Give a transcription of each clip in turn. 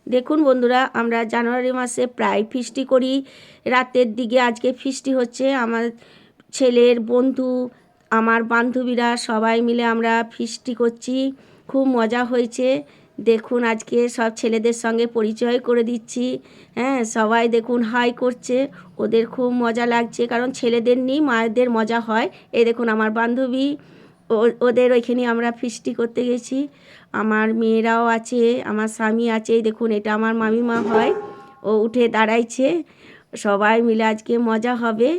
দেখুন বন্ধুরা, আমরা জানুয়ারি মাসে প্রায় ফিস্টি করি। রাতের দিকে আজকে ফিস্টি হচ্ছে। আমার ছেলের বন্ধু, আমার বান্ধবীরা সবাই মিলে আমরা ফিস্টি করছি। খুব মজা হয়েছে। দেখুন আজকে সব ছেলেদের সঙ্গে পরিচয় করে দিচ্ছি। হ্যাঁ, সবাই দেখুন হাই করছে। ওদের খুব মজা লাগছে, কারণ ছেলেদের নিয়ে মায়েদের মজা হয়। এই দেখুন আমার বান্ধবী, ওদের ওইখানে আমরা ফিস্টি করতে গেছি। আমার মেয়েরাও আছে, আমার স্বামী আছে। এই দেখুন এটা আমার মামিমা হয়, ও উঠে দাঁড়াইছে। সবাই মিলে আজকে মজা হবে।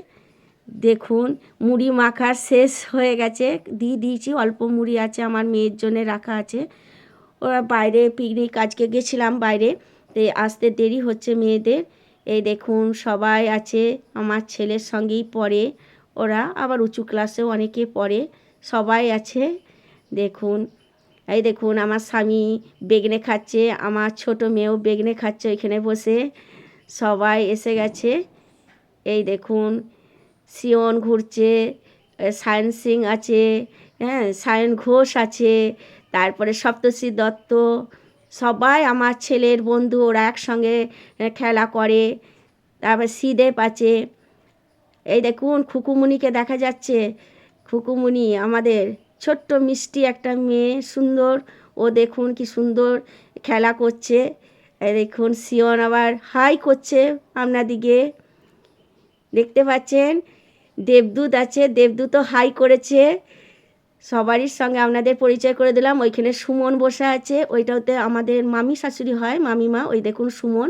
দেখুন মুড়ি মাখার শেষ হয়ে গেছে, দিয়ে দিয়েছি। অল্প মুড়ি আছে, আমার মেয়ের জন্য রাখা আছে। ওরা বাইরে পিকনিক আজকে গেছিলাম বাইরে, তো আসতে দেরি হচ্ছে মেয়েদের। এই দেখুন সবাই আছে, আমার ছেলের সঙ্গেই পড়ে ওরা, আবার উঁচু ক্লাসেও অনেকে পড়ে। সবাই আছে দেখুন। এই দেখুন আমার স্বামী বেগনে খাচ্ছে, আমার ছোট মেয়েও বেগনে খাচ্ছে ওইখানে বসে। সবাই এসে গেছে। এই দেখুন সিয়ন ঘুরছে, সায়ন সিং আছে, হ্যাঁ সায়ন ঘোষ আছে, তারপরে সপ্তর্ষি দত্ত। সবাই আমার ছেলের বন্ধু, ওরা একসঙ্গে খেলা করে। তারপর শ্রীদেব আছে। এই দেখুন খুকুমণিকে দেখা যাচ্ছে। খুকুমণি আমাদের ছোট্ট মিষ্টি একটা মেয়ে, সুন্দর। ও দেখুন কি সুন্দর খেলা করছে। এই দেখুন সিয়ন আবার হাই করছে আপনাদিকে দেখতে পাচ্ছেন। দেবদূত আছে, দেবদূতও হাই করেছে। সবারই সঙ্গে আপনাদের পরিচয় করে দিলাম। ওইখানে সুমন বসে আছে, ওইটাতে আমাদের মামি শাশুড়ি হয়, মামিমা। ওই দেখুন সুমন,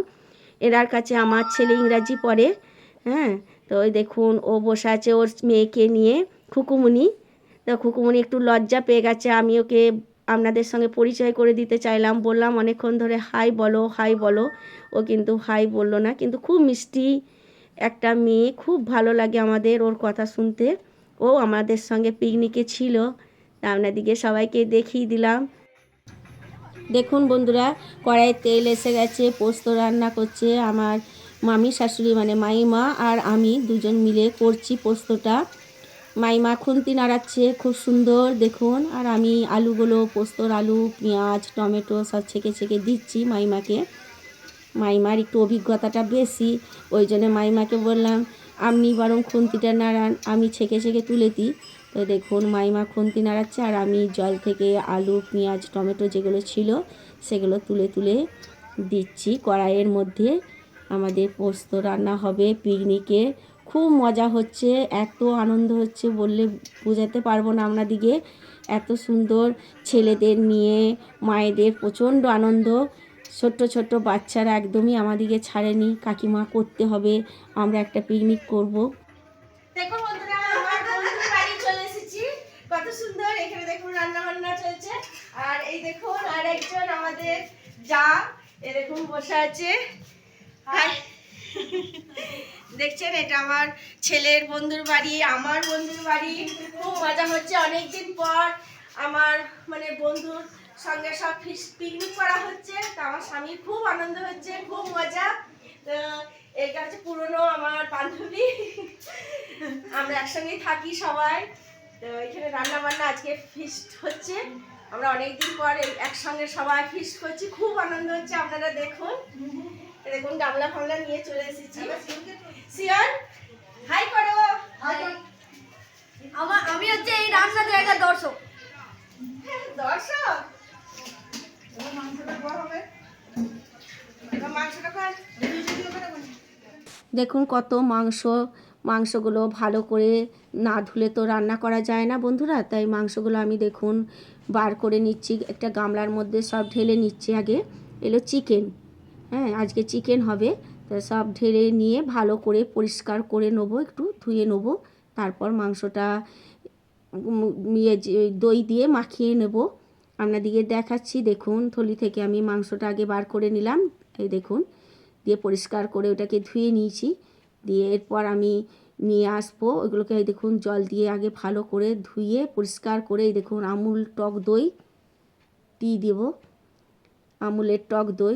এরার কাছে আমার ছেলে ইংরাজি পড়ে। হ্যাঁ, তো ওই দেখুন ও বসে আছে ওর মেয়েকে নিয়ে, খুকুমণি। তো খুকুমণি একটু লজ্জা পেয়ে গেছে। আমি ওকে আপনাদের সঙ্গে পরিচয় করে দিতে চাইলাম, বললাম অনেকক্ষণ ধরে হাই বলো হাই বলো। ও কিন্তু হাই বললো না, কিন্তু খুব মিষ্টি একটা মেয়ে, খুব ভালো লাগে আমাদের ওর কথা শুনতে। ও আমাদের সঙ্গে পিকনিকে ছিল, তা আপনাদিকে সবাইকে দেখিয়ে দিলাম। দেখুন বন্ধুরা, কড়াইয়ে তেল এসে গেছে, পোস্ত রান্না করছে আমার মামি শাশুড়ি, মানে মাইমা আর আমি দুজন মিলে করছি পোস্তটা। মাইমা খুন্তি নাড়াচ্ছে খুব সুন্দর দেখুন, আর আমি আলুগুলো, পোস্তর আলু, পেঁয়াজ, টমেটো সব ছেঁকে ছেঁকে দিচ্ছি মাইমাকে। মাইমার একটু অভিজ্ঞতাটা বেশি, ওই জন্য মাইমাকে বললাম আপনি বরং খুন্তিটা নাড়ান, আমি ছেঁকে ছেঁকে তুলে দিই। তো দেখুন মাইমা খুন্তি নাড়াচ্ছে, আর আমি জল থেকে আলু, পেঁয়াজ, টমেটো যেগুলো ছিল সেগুলো তুলে তুলে দিচ্ছি কড়াইয়ের মধ্যে। আমাদের পোস্ত রান্না হবে পিকনিকে, খুব মজা হচ্ছে, এত আনন্দ হচ্ছে বললে বোঝাতে পারবো না আপনাদিকে। এত সুন্দর ছেলেদের নিয়ে মায়েদের প্রচণ্ড আনন্দ। ছোট্ট ছোট্ট বাচ্চারা একদমই আমাদিকে ছাড়েনি, কাকিমা করতে হবে, আমরা একটা পিকনিক করব। দেখুন বন্ধুরা, আমার বন্ধুর বাড়ি চলে এসেছি। কত সুন্দর এখানে দেখুন রান্না বান্না চলছে। আর এই দেখুন আর একজন আমাদের যা, এ দেখুন বসে আছে। হাই দেখছেন, এটা আমার ছেলের বন্ধুর বাড়ি, আমার বন্ধুর বাড়ি। খুব মজা হচ্ছে, অনেকদিন পর আমার মানে বন্ধুর সঙ্গে সব পিকনিক করা হচ্ছে। তো আমার স্বামীর খুব আনন্দ হচ্ছে, খুব মজা। তো এটা হচ্ছে পুরনো আমার বান্ধবী, আমরা একসঙ্গেই থাকি সবাই। তো এখানে রান্না বান্না আজকে ফিস্ট হচ্ছে, আমরা অনেকদিন পর একসঙ্গে সবাই ফিস্ট করছি, খুব আনন্দ হচ্ছে। আপনারা দেখুন, দেখুন গামলা ফামলা নিয়ে চলে এসেছি। সিয়ন হাই করো। আমি হচ্ছে এই রান্না জায়গার দর্শক। দর্শক দেখুন কত মাংসগুলো ভালো করে না ধুলে তো রান্না করা যায় না বন্ধুরা। তাই মাংসগুলো আমি দেখুন বার করে নিচ্ছি, একটা গামলার মধ্যে সব ঢেলে নিচ্ছি। আগে এলো চিকেন, হ্যাঁ আজকে চিকেন হবে। তো সব ঢেলে নিয়ে ভালো করে পরিষ্কার করে নেবো, একটু ধুয়ে নেবো। তারপর মাংসটা দই দিয়ে মাখিয়ে নেব। আপনাদিকে দেখাচ্ছি, দেখুন থলি থেকে আমি মাংসটা আগে বার করে নিলাম, এই দেখুন, দিয়ে পরিষ্কার করে ওটাকে ধুয়ে নিয়েছি। দিয়ে এরপর আমি নিয়ে আসবো ওইগুলোকে, এই দেখুন জল দিয়ে আগে ভালো করে ধুয়ে পরিষ্কার করে, এই দেখুন আমুল টক দই দিয়ে দেবো, আমুলের টক দই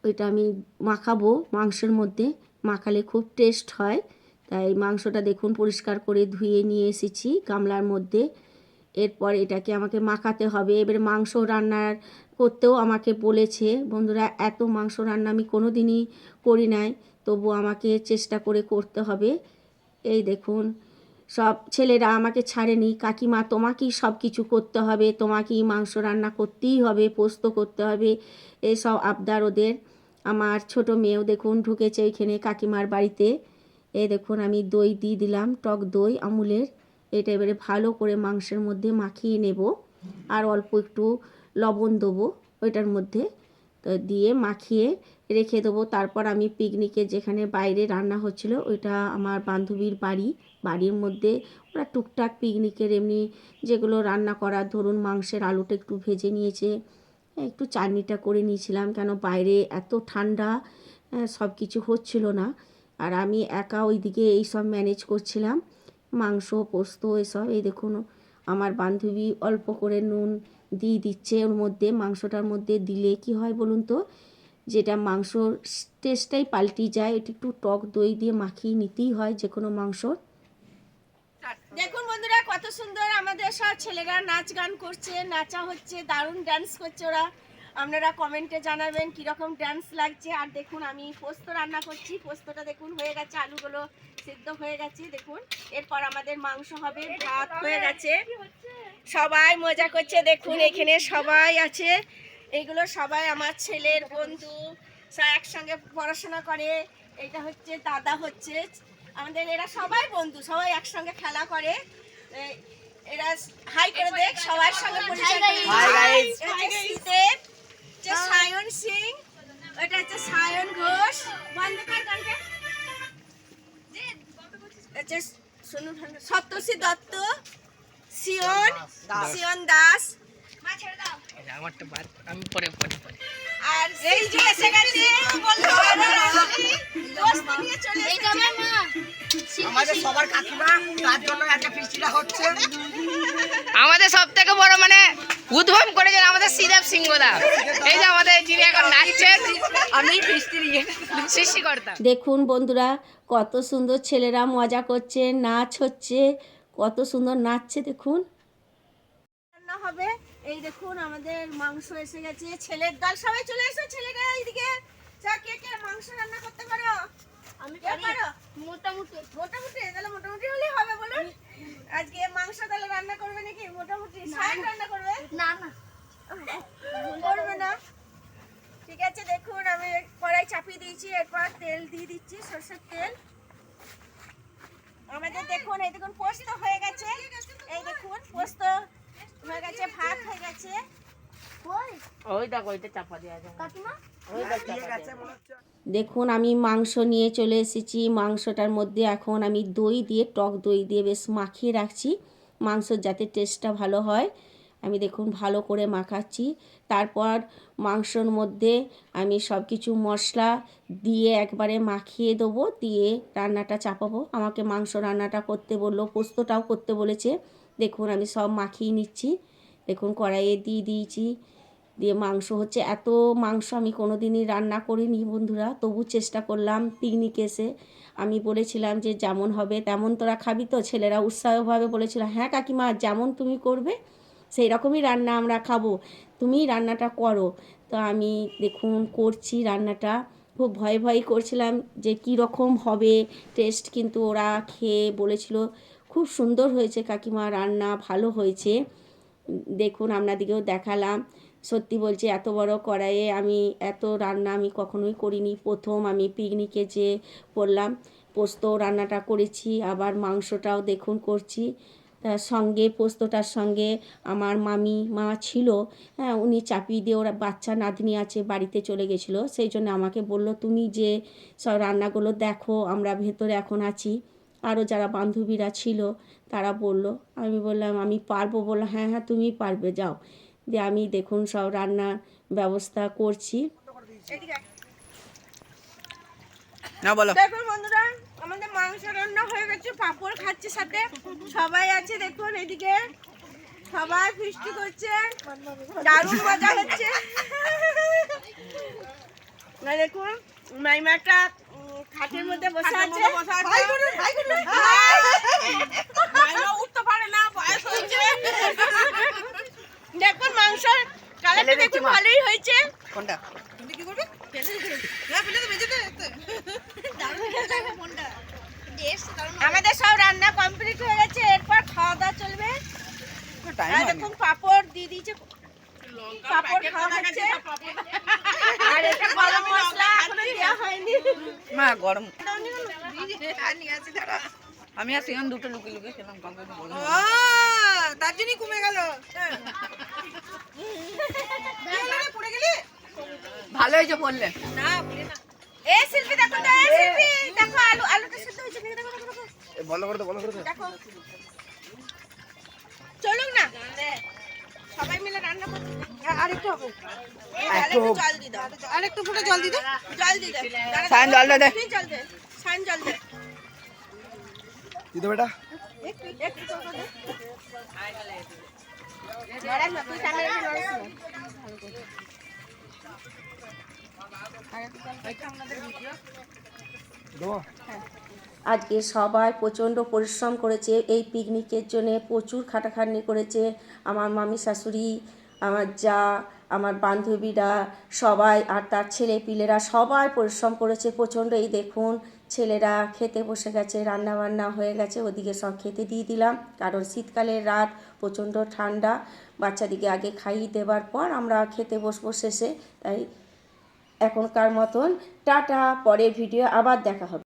ওইটা আমি মাখাবো মাংসের মধ্যে, মাখালে খুব টেস্ট হয়। তাই মাংসটা দেখুন পরিষ্কার করে ধুয়ে নিয়ে এসেছি গামলার মধ্যে। এরপর এটাকে আমাকে মাখাতে হবে। এবারে মাংস রান্নার করতেও আমাকে বলেছে। বন্ধুরা, এত মাংস রান্না আমি কোনো দিনই করি নাই, তবু আমাকে চেষ্টা করে করতে হবে। এই দেখুন, সব ছেলেরা আমাকে ছাড়েনি, কাকিমা তোমাকেই সব কিছু করতে হবে, তোমাকেই মাংস রান্না করতেই হবে, পোস্ত করতে হবে, এসব আবদার ওদের। আমার ছোট মেয়েও দেখুন ঢুকেছে ওইখানে কাকিমার বাড়িতে। এই দেখুন আমি দই দিয়ে দিলাম, টক দই আমুলের। এটা এবারে ভালো করে মাংসের মধ্যে মাখিয়ে নেব, আর অল্প একটু লবণ দেবো ওইটার মধ্যে, তো দিয়ে মাখিয়ে রেখে দেবো। তারপর আমি পিকনিকে যেখানে বাইরে রান্না হচ্ছিল, ওইটা আমার বান্ধবীর বাড়ির মধ্যে ওরা টুকটাক পিকনিকের এমনি যেগুলো রান্না করার, ধরুন মাংসের আলুটা একটু ভেজে নিয়েছে, একটু চাটনিটা করে নিয়েছিলাম, কেন বাইরে এত ঠান্ডা, সব কিছু হচ্ছিল না, আর আমি একা ওইদিকে এইসব ম্যানেজ করছিলাম, মাংস পোস্ত এসব। এই দেখুন আমার বান্ধবী অল্প করে নুন দিয়ে দিচ্ছে ওর মধ্যে। মাংসটার মধ্যে দিলে কি হয় বলুন তো, যেটা মাংসর টেস্টটাই পাল্টে যায়। এটা একটু টক দই দিয়ে মাখিয়ে নিতেই হয় যে কোনো মাংস। দেখুন বন্ধুরা, কত সুন্দর আমাদের সব ছেলেরা নাচ গান করছে, নাচা হচ্ছে, দারুণ ডান্স করছে ওরা। আপনারা কমেন্টে জানাবেন কীরকম ডান্স লাগছে। আর দেখুন আমি পোস্ত রান্না করছি, পোস্তটা দেখুন হয়ে গেছে, আলুগুলো সিদ্ধ হয়ে গেছে দেখুন। এরপর আমাদের মাংস হবে, ভাত হয়ে গেছে, সবাই মজা করছে দেখুন। এখানে সবাই আছে, এইগুলো সবাই আমার ছেলের বন্ধু, সব একসঙ্গে পড়াশোনা করে। এটা হচ্ছে দাদা, হচ্ছে আমাদের, এরা সবাই বন্ধু, সবাই একসঙ্গে খেলা করে। এরা হাই করে দেখ, সবার সঙ্গে পরিচয় করে। সায়ন সিং, এটা হচ্ছে সায়ন ঘোষ, সপ্তর্ষি দত্ত, সিয়ন দাস, আর এই যে এসে গেছে আমাদের সবার কাকিমা, তার জন্য একটা ফিস্টিটা হচ্ছে। আমাদের সব থেকে বড় মানে উদ্ভাবন করেছেন আমাদের শ্রীদেব সিংহদা। এই যে আমাদের যিনি এখন নাচছেন, আমি সৃষ্টিকর্তা। দেখুন বন্ধুরা, কত সুন্দর ছেলেরা মজা করছে, নাচ হচ্ছে, কত সুন্দর নাচছে দেখুন। রান্না হবে, এই দেখুন আমাদের মাংস এসে গেছে। ছেলের দল সবাই চলে এসো, ছেলেরা এইদিকে। কে কে মাংস রান্না করতে পারো? আমি পারো মোটামুটি মোটামুটি, তাহলে মোটামুটি হলেই হবে বলুন। আজকে মাংস তাহলে রান্না করবে নাকি? মোটামুটি সায়ন রান্না করবে? না না করবে না, ঠিক আছে। দেখুন আমি কড়াই চাপিয়ে দিয়েছি, এরপর তেল দিয়ে দিচ্ছি, সরষের তেল। আমাদের দেখুন, এই দেখুন পোস্ত হয়ে গেছে, এই দেখুন পোস্ত হয়ে গেছে, ভাত হয়ে গেছে। ওই দেখো, ওইটা চাপা দেওয়া যায়, কাকিমা দেখুন আমি মাংস নিয়ে চলে এসেছি। মাংসটার মধ্যে এখন আমি দই দিয়ে, টক দই দিয়ে বেশ মাখিয়ে রাখছি, মাংসর যাতে টেস্টটা ভালো হয়। আমি দেখুন ভালো করে মাখাচ্ছি। তারপর মাংসর মধ্যে আমি সব কিছু মশলা দিয়ে একবারে মাখিয়ে দেবো, দিয়ে রান্নাটা চাপাবো। আমাকে মাংস রান্নাটা করতে বললো, পোস্তটাও করতে বলেছে। দেখুন আমি সব মাখিয়ে নিচ্ছি, দেখুন কড়াইয়ে দিয়ে দিয়েছি, দিয়ে মাংস হচ্ছে। এত মাংস আমি কোনো দিনই রান্না করিনি বন্ধুরা, তবু চেষ্টা করলাম। পিকনিকে এসে আমি বলেছিলাম যে যেমন হবে তেমন তোরা খাবি তো। ছেলেরা উৎসাহভাবে বলেছিল, হ্যাঁ কাকিমা যেমন তুমি করবে সেই রকমই রান্না আমরা খাবো, তুমিই রান্নাটা করো। তো আমি দেখুন করছি রান্নাটা, খুব ভয়ে ভয়ে করছিলাম যে কী রকম হবে টেস্ট, কিন্তু ওরা খেয়ে বলেছিল খুব সুন্দর হয়েছে কাকিমা, রান্না ভালো হয়েছে। দেখুন আপনাদিকেও দেখালাম, সত্যি বলছি এত বড় কড়াইয়ে আমি এত রান্না আমি কখনোই করিনি, প্রথম আমি পিকনিকে যে করলাম। পোস্ত রান্নাটা করেছি, আবার মাংসটাও দেখুন করছি। তার সঙ্গে পোস্তটার সঙ্গে আমার মা ছিল, হ্যাঁ উনি চাপিয়ে দিয়ে, ওরা বাচ্চা নাতনি আছে বাড়িতে চলে গেছিলো, সেই জন্য আমাকে বলল তুমি যে সব রান্নাগুলো দেখো, আমরা ভেতরে এখন আছি। আরও যারা বান্ধবীরা ছিল তারা বলল, আমি বললাম আমি পারবো, বললো হ্যাঁ হ্যাঁ তুমি পারবে, যাও। দিয়ে আমি দেখুন সব রান্নার ব্যবস্থা করছি। না বলো। দেখুন বন্ধুরা, আমাদের মাংস রান্না হয়ে গেছে, পাঁপড় খাচ্ছে সাথে, সবাই আছে দেখুন এদিকে, সবাই ফিস্টি করছে, দারুণ মজা হচ্ছে। না দেখুন মাইমাটা খাটের মধ্যে বসে আছে, উঠতে পারে না, বয়স হয়ে দেখুন মাংস কালারটা দেখুন ভালোই হয়েছে। কোনটা আমাদের সব রান্না কমপ্লিট হয়ে গেছে, এরপর খাওয়া দাওয়া চলবে। আর দেখুন পাপড় দিয়ে দিয়েছে, পাপড় খাওয়া হচ্ছে। আর এটা গরম মশলা এখনো দেওয়া হয়নি। মা গরম আমি আর সিগান দুটো লুকিয়ে লুকিয়ে খেলাম তার জন্যই কমে গেল। ভালো হয়েছে বললে এই শিল্পী দেখো তো, এই শিল্পী দেখো আলুটা সিদ্ধ হয়েছে নাকি, দেখো দেখো বন্ধ করে দে দেখো। চলুন না সবাই মিলে রান্না করতে। আরেকটু হবে, আরেকটু জল দি দাও, আরেকটু ফুটে জল দি দাও, জল দি দাও, সান জল দে তুই জল দে, সান জল দে, দিদা বেটা একটু একটু জল দে। নড়াস না, তুই ক্যামেরা নড়াস না। দেবো আজকে সবাই প্রচণ্ড পরিশ্রম করেছে এই পিকনিকের জন্য, প্রচুর খাটাখাটনি করেছে। আমার মামি শাশুড়ি, আমার যা, আমার বান্ধবীরা সবাই, আর তার ছেলে পিলেরা সবাই পরিশ্রম করেছে প্রচণ্ড। এই দেখুন ছেলেরা খেতে বসে গেছে, রান্না বান্না হয়ে গেছে, ওদিকে সব খেতে দিয়ে দিলাম। কারণ শীতকালের রাত, প্রচণ্ড ঠান্ডা, বাচ্চাদিকে আগে খাইয়ে দেওয়ার পর আমরা খেতে বসবো শেষে। তাই এখনকার মতন টাটা, পরের ভিডিও আবার দেখা হবে।